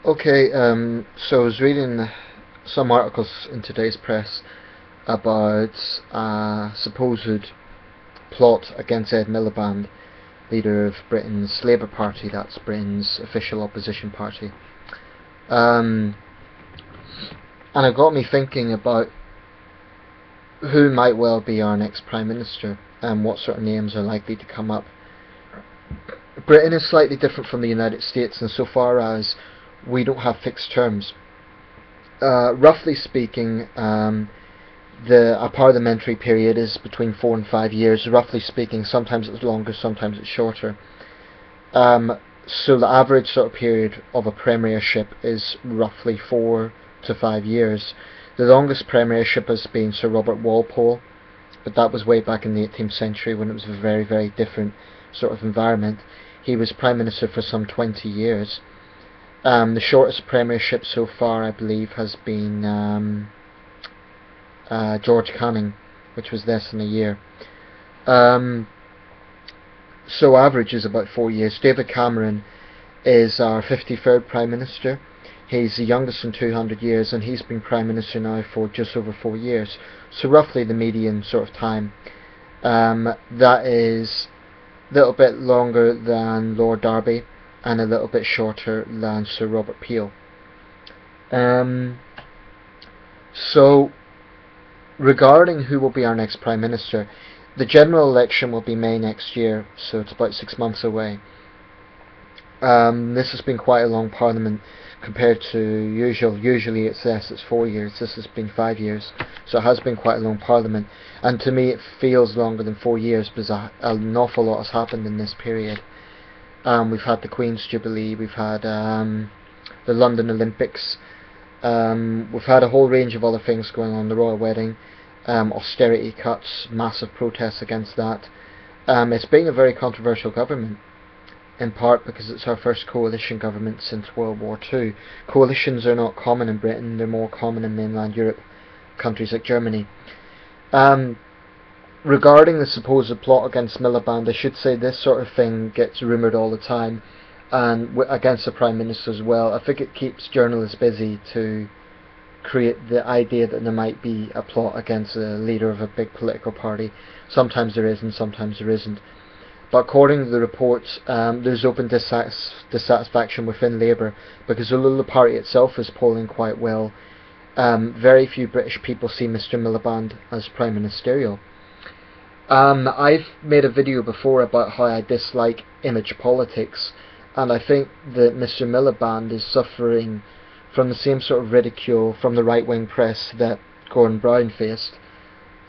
Okay, so I was reading some articles in today's press about a supposed plot against Ed Miliband, leader of Britain's Labour Party, that's Britain's official opposition party. Um, and it got me thinking about who might well be our next Prime Minister and what sort of names are likely to come up. Britain is slightly different from the United States insofar as we don't have fixed terms. Roughly speaking, a parliamentary period is between 4 and 5 years. Roughly speaking, sometimes it's longer, sometimes it's shorter. So the average sort of period of a premiership is roughly 4 to 5 years. The longest premiership has been Sir Robert Walpole, but that was way back in the 18th century when it was a very, very different sort of environment. He was Prime Minister for some 20 years. The shortest premiership so far, I believe, has been George Canning, which was less than a year. So average is about 4 years. David Cameron is our 53rd Prime Minister. He's the youngest in 200 years, and he's been Prime Minister now for just over 4 years. So roughly the median sort of time. That is a little bit longer than Lord Derby, and a little bit shorter than Sir Robert Peel. So, regarding who will be our next Prime Minister, the general election will be May next year, so it's about 6 months away. This has been quite a long Parliament compared to usual. Usually it's less, it's 4 years. This has been 5 years, so it has been quite a long Parliament. And to me, it feels longer than 4 years because an awful lot has happened in this period. We've had the Queen's Jubilee, we've had the London Olympics, we've had a whole range of other things going on, the Royal Wedding, austerity cuts, massive protests against that. It's been a very controversial government, in part because it's our first coalition government since World War II. Coalitions are not common in Britain, they're more common in mainland Europe, countries like Germany. Regarding the supposed plot against Miliband, I should say this sort of thing gets rumoured all the time, and against the Prime Minister as well. I think it keeps journalists busy to create the idea that there might be a plot against a leader of a big political party. Sometimes there is and sometimes there isn't. But according to the reports, there's open dissatisfaction within Labour, because although the party itself is polling quite well, very few British people see Mr Miliband as Prime Ministerial. I've made a video before about how I dislike image politics, and I think that Mr Miliband is suffering from the same sort of ridicule from the right-wing press that Gordon Brown faced,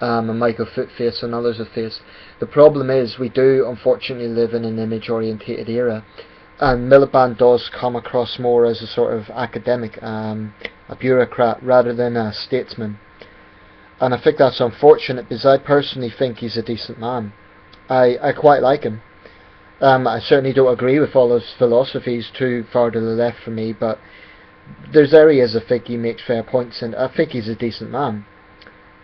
and Michael Foot faced, and others have faced. The problem is we do unfortunately live in an image-orientated era, and Miliband does come across more as a sort of academic, a bureaucrat rather than a statesman. And I think that's unfortunate because I personally think he's a decent man. I quite like him. I certainly don't agree with all his philosophies too far to the left for me, but there's areas I think he makes fair points in. I think he's a decent man.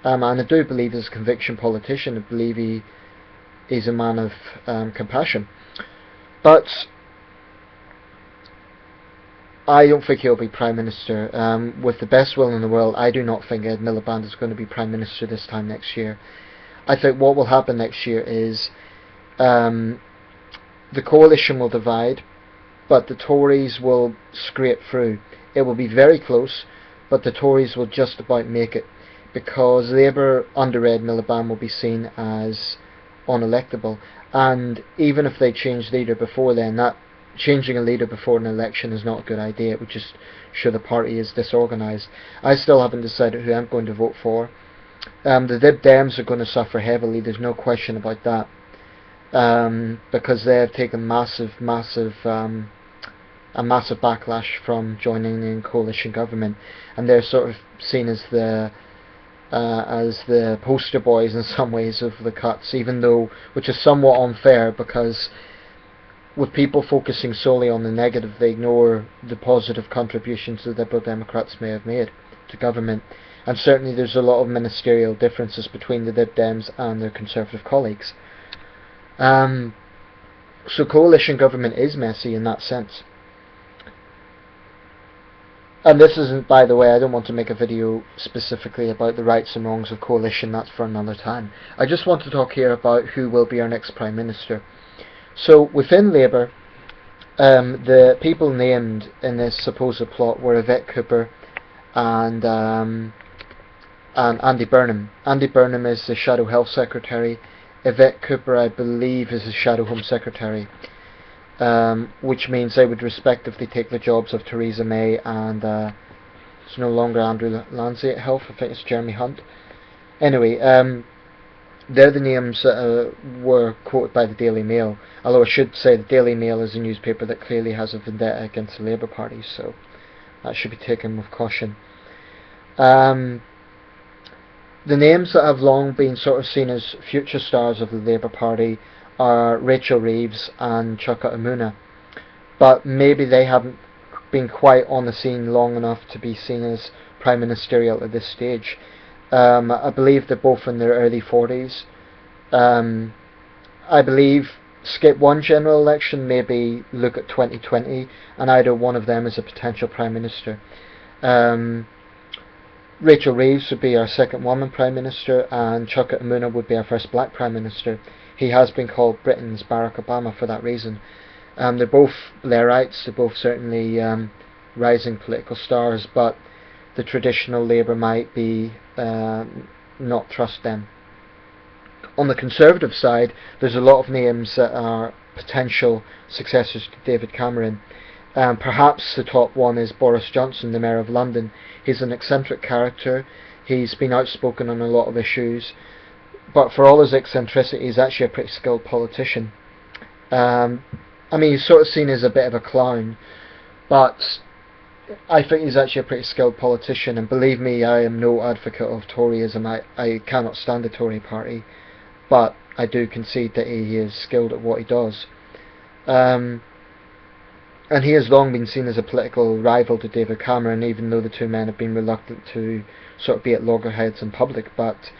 And I do believe he's a conviction politician. I believe he's a man of compassion. But I don't think he'll be Prime Minister. With the best will in the world, I do not think Ed Miliband is going to be Prime Minister this time next year. I think what will happen next year is the coalition will divide, but the Tories will scrape through. It will be very close, but the Tories will just about make it, because Labour under Ed Miliband will be seen as unelectable. And even if they change leader before then, that changing a leader before an election is not a good idea. It would just show the party is disorganised. I still haven't decided who I'm going to vote for. The Lib Dems are going to suffer heavily, there's no question about that, because they have taken a massive backlash from joining in coalition government, and they're sort of seen as the poster boys in some ways of the cuts, even though, which is somewhat unfair, because with people focusing solely on the negative, they ignore the positive contributions the Liberal Democrats may have made to government. And certainly there's a lot of ministerial differences between the Lib Dems and their Conservative colleagues. So coalition government is messy in that sense. And this isn't, by the way, I don't want to make a video specifically about the rights and wrongs of coalition, that's for another time. I just want to talk here about who will be our next Prime Minister. So, within Labour, the people named in this supposed plot were Yvette Cooper and Andy Burnham. Andy Burnham is the Shadow Health Secretary. Yvette Cooper, I believe, is the Shadow Home Secretary. Which means they would respectively take the jobs of Theresa May and it's no longer Andrew Lansley at Health, I think it's Jeremy Hunt. Anyway, they're the names that were quoted by the Daily Mail, although I should say the Daily Mail is a newspaper that clearly has a vendetta against the Labour Party, so that should be taken with caution. The names that have long been sort of seen as future stars of the Labour Party are Rachel Reeves and Chuka Umunna, but maybe they haven't been quite on the scene long enough to be seen as prime ministerial at this stage. I believe they're both in their early 40s. I believe skip one general election, maybe look at 2020, and either one of them is a potential prime minister. Rachel Reeves would be our second woman prime minister, and Chuka Umunna would be our first black prime minister. He has been called Britain's Barack Obama for that reason. They're both Blairites, they're both certainly rising political stars, but the traditional Labour might be not trust them. On the Conservative side, there's a lot of names that are potential successors to David Cameron. Perhaps the top one is Boris Johnson, the Mayor of London. He's an eccentric character, he's been outspoken on a lot of issues, but for all his eccentricity, he's actually a pretty skilled politician. I mean, he's sort of seen as a bit of a clown, but I think he's actually a pretty skilled politician, and believe me, I am no advocate of Toryism. I cannot stand the Tory party, but I do concede that he is skilled at what he does. And he has long been seen as a political rival to David Cameron, even though the two men have been reluctant to sort of be at loggerheads in public. But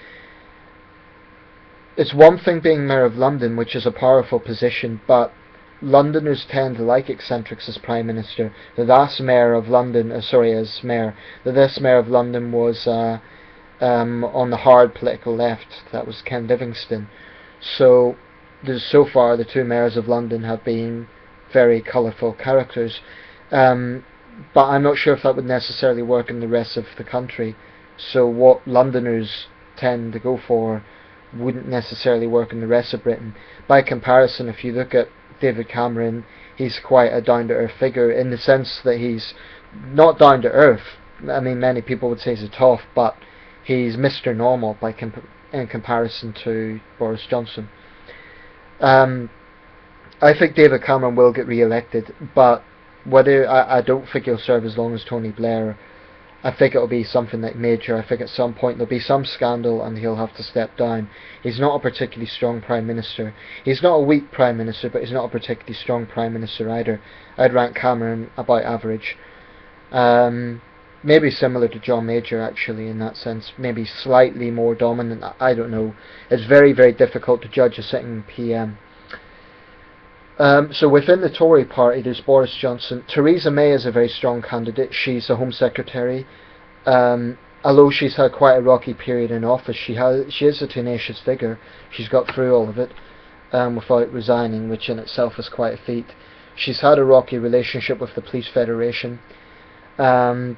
it's one thing being Mayor of London, which is a powerful position, but Londoners tend to like eccentrics as Prime Minister. The last Mayor of London, the last Mayor of London was on the hard political left. That was Ken Livingstone. So far the two mayors of London have been very colourful characters, but I'm not sure if that would necessarily work in the rest of the country. So what Londoners tend to go for wouldn't necessarily work in the rest of Britain. By comparison, if you look at David Cameron, he's quite a down-to-earth figure, in the sense that he's not down-to-earth. I mean, many people would say he's a toff, but he's Mr. Normal in comparison to Boris Johnson. I think David Cameron will get re-elected, but I don't think he'll serve as long as Tony Blair. I think it'll be something like major. I think at some point there'll be some scandal and he'll have to step down. He's not a particularly strong Prime Minister. He's not a weak Prime Minister, but he's not a particularly strong Prime Minister either. I'd rank Cameron about average. Maybe similar to John Major, actually, in that sense. Maybe slightly more dominant. I don't know. It's very, very difficult to judge a sitting PM. So within the Tory party, there's Boris Johnson. Theresa May is a very strong candidate. She's a Home Secretary. Although she's had quite a rocky period in office, she is a tenacious figure. She's got through all of it without resigning, which in itself is quite a feat. She's had a rocky relationship with the Police Federation. But,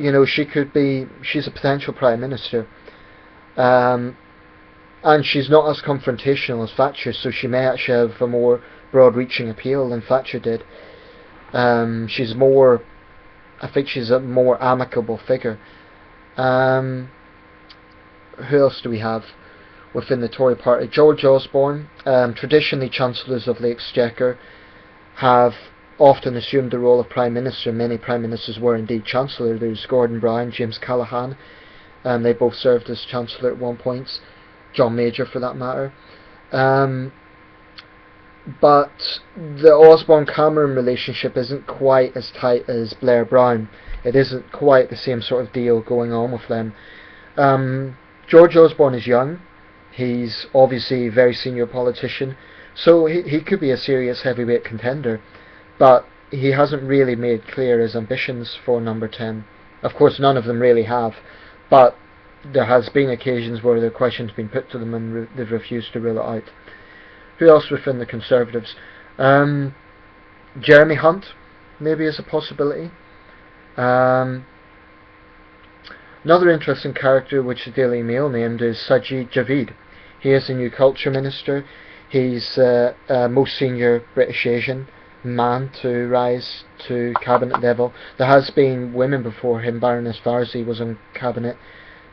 you know, she's a potential Prime Minister. And she's not as confrontational as Thatcher, so she may actually have a more broad-reaching appeal than Thatcher did. I think she's a more amicable figure. Who else do we have within the Tory party? George Osborne. Traditionally, Chancellors of the Exchequer have often assumed the role of Prime Minister. Many Prime Ministers were indeed Chancellor. There's Gordon Brown, James Callaghan. They both served as Chancellor at one point. John Major, for that matter. But the Osborne-Cameron relationship isn't quite as tight as Blair-Brown. It isn't quite the same sort of deal going on with them. George Osborne is young. He's obviously a very senior politician, so he could be a serious heavyweight contender. But he hasn't really made clear his ambitions for number 10. Of course, none of them really have, but there has been occasions where the question's been put to them and they've refused to rule it out. Who else within the Conservatives? Jeremy Hunt, maybe, is a possibility. Another interesting character which the Daily Mail named is Sajid Javid. He is the new Culture Minister. He's most senior British Asian man to rise to cabinet level. There has been women before him. Baroness Varzi was on cabinet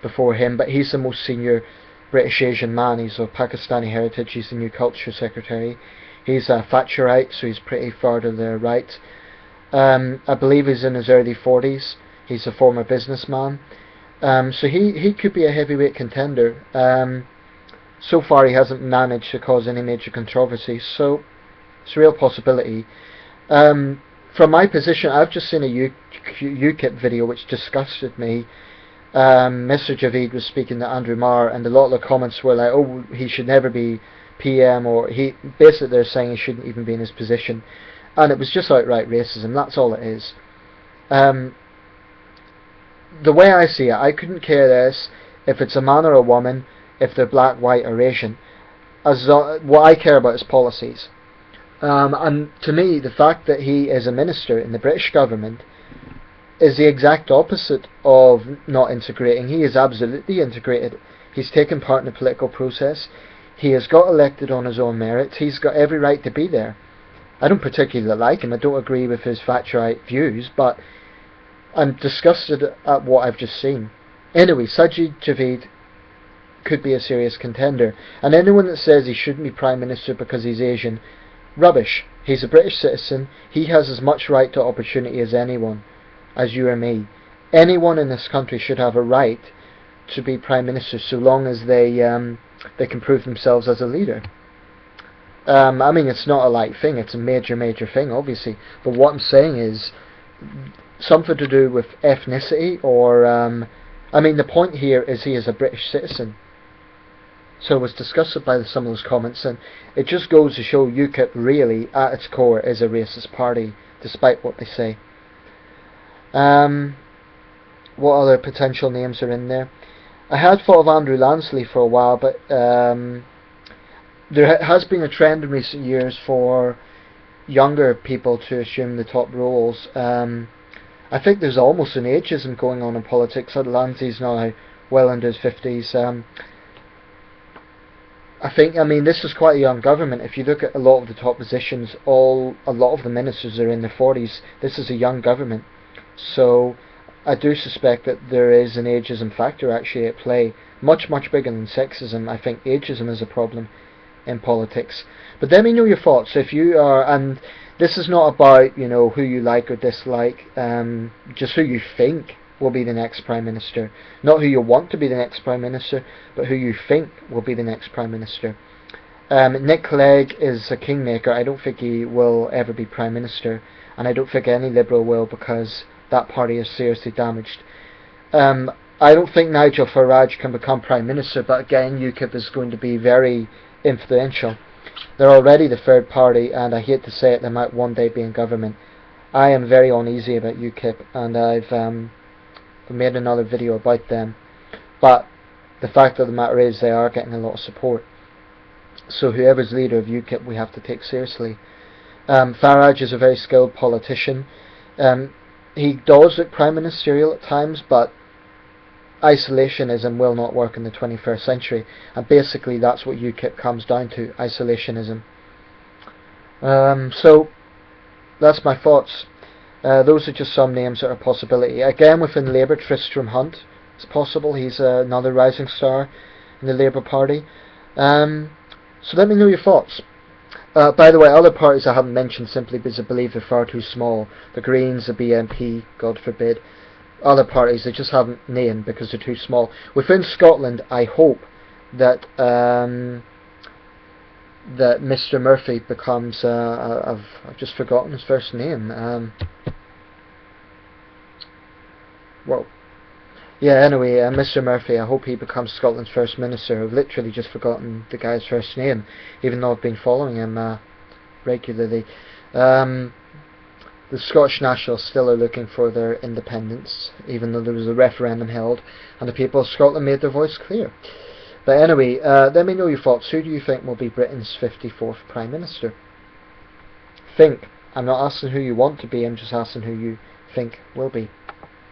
before him, but he's the most senior British Asian man. He's of Pakistani heritage. He's the new Culture Secretary. He's a Thatcherite, so he's pretty far to the right. I believe he's in his early 40s. He's a former businessman. So he could be a heavyweight contender. So far he hasn't managed to cause any major controversy, so it's a real possibility. From my position, I've just seen a UKIP video which disgusted me. Mr. Javid was speaking to Andrew Marr, and a lot of the comments were like, oh, he should never be PM, or basically they're saying he shouldn't even be in his position. And it was just outright racism, that's all it is. The way I see it, I couldn't care less if it's a man or a woman, if they're black, white or Asian. What I care about is policies. And to me, the fact that he is a minister in the British government is the exact opposite of not integrating. He is absolutely integrated. He's taken part in the political process. He has got elected on his own merits. He's got every right to be there. I don't particularly like him. I don't agree with his Thatcherite views, but I'm disgusted at what I've just seen. Anyway, Sajid Javid could be a serious contender. And anyone that says he shouldn't be Prime Minister because he's Asian, rubbish. He's a British citizen. He has as much right to opportunity as anyone, as you or me. Anyone in this country should have a right to be Prime Minister so long as they can prove themselves as a leader. I mean, it's not a light thing, it's a major thing, obviously. But what I'm saying is something to do with ethnicity, or I mean, the point here is he is a British citizen. So it was disgusted by some of those comments, and it just goes to show UKIP really, at its core, is a racist party, despite what they say. What other potential names are in there? I had thought of Andrew Lansley for a while, but there has been a trend in recent years for younger people to assume the top roles. I think there's almost an ageism going on in politics. Lansley's now well into his 50s. I mean, this is quite a young government. If you look at a lot of the top positions, a lot of the ministers are in their 40s. This is a young government. So I do suspect that there is an ageism factor actually at play. Much bigger than sexism. I think ageism is a problem in politics. But let me know your thoughts. If you are, and this is not about, you know, who you like or dislike, just who you think will be the next Prime Minister. Not who you want to be the next Prime Minister, but who you think will be the next Prime Minister. Nick Clegg is a kingmaker. I don't think he will ever be Prime Minister, and I don't think any Liberal will, because that party is seriously damaged. I don't think Nigel Farage can become Prime Minister, but again, UKIP is going to be very influential. They're already the third party, and I hate to say it, they might one day be in government. I am very uneasy about UKIP, and I've made another video about them, but the fact of the matter is they are getting a lot of support. So whoever's leader of UKIP we have to take seriously. Farage is a very skilled politician. He does look prime ministerial at times, but isolationism will not work in the 21st century, and basically that's what UKIP comes down to, isolationism. So that's my thoughts. Those are just some names that are a possibility. Again, within Labour, Tristram Hunt is possible. He's another rising star in the Labour Party. So let me know your thoughts. By the way, other parties I haven't mentioned simply because I believe they're far too small. The Greens, the BNP, God forbid. Other parties they just haven't named because they're too small. Within Scotland, I hope that that Mr. Murphy becomes I've just forgotten his first name. Well, yeah. Anyway, Mr. Murphy. I hope he becomes Scotland's first minister. I've literally just forgotten the guy's first name, even though I've been following him regularly. The Scottish Nationals still are looking for their independence, even though there was a referendum held, and the people of Scotland made their voice clear. But anyway, let me know your thoughts. Who do you think will be Britain's 54th Prime Minister? Think. I'm not asking who you want to be, I'm just asking who you think will be.